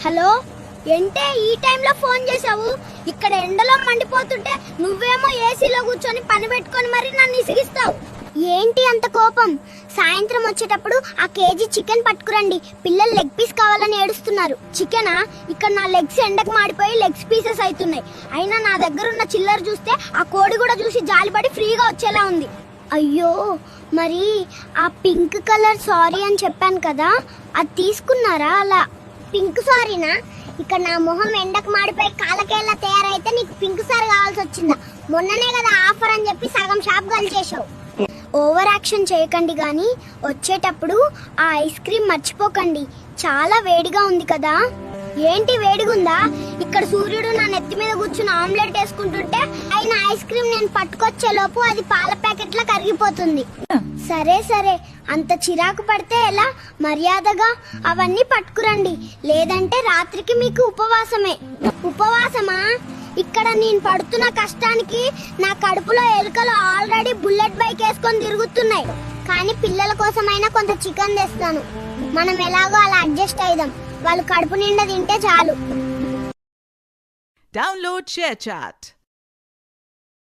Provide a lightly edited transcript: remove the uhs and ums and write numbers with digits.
Hello, ఏంటే ఈ టైంలో ఫోన్ చేసావు? ఇక్కడ ఎండలో మండిపోతుంటే నువ్వేమో ఏసీలో కూర్చొని పని పెట్టుకొని మరి నన్ను ఇసిగిస్తావు. ఏంటి అంత కోపం? సాయంత్రం వచ్చేటప్పుడు ఆ కేజీ చికెన్ పట్టుకురండి, పిల్లలు లెగ్ పీస్ కావాలని ఏడుస్తున్నారు. చికెనా? ఇక్కడ నా లెగ్స్ ఎండకు మాడిపోయి లెగ్స్ పీసెస్ అవుతున్నాయి. అయినా నా దగ్గర ఉన్న చిల్లర చూస్తే ఆ కోడి కూడా చూసి జాలిపడి ఫ్రీగా వచ్చేలా ఉంది. అయ్యో, మరి ఆ పింక్ కలర్ సారీ అని చెప్పాను కదా, అది తీసుకున్నారా? అలా పింక్ సారీనా? ఇక్కడ నా మొహం ఎండకు మాడిపోయి కాలకేలా తయారైతే నీకు పింక్ సారీ కావాల్సి వచ్చిందా? మొన్ననే కదా ఆఫర్ అని చెప్పి సగం షాప్ గలిచేసావు. ఓవర్ యాక్షన్ చేయకండి గాని వచ్చేటప్పుడు ఆ ఐస్ క్రీమ్ మర్చిపోకండి, చాలా వేడిగా ఉంది కదా. ఏంటి వేడిగుందా? ఇక్కడ సూర్యుడు నా నెత్తి మీద కూర్చుని ఆమ్లెట్ వేసుకుంటుంటే అయిన ఐస్ క్రీమ్ నేను పట్టుకొచ్చే లోపు అది పాల ప్యాకెట్ లా కరిగిపోతుంది. సరే సరే, అంత చిరాకు పడితే ఎలా? మర్యాదగా అవన్నీ పట్టుకురండి, లేదంటే రాత్రికి మీకు ఉపవాసమే. ఉపవాసమా? ఇక్కడ నేను పడుతున్న కష్టానికి నా కడుపులో ఎలుకలు ఆల్రెడీ బుల్లెట్ బైక్ వేసుకొని తిరుగుతున్నాయి. కానీ పిల్లల కోసమైనా కొంత చికెన్ తెస్తాను, మనం ఎలాగో అలా అడ్జస్ట్ అయిదాం. వాళ్ళు కడుపు నిండా తింటే చాలు. Download ShareChat.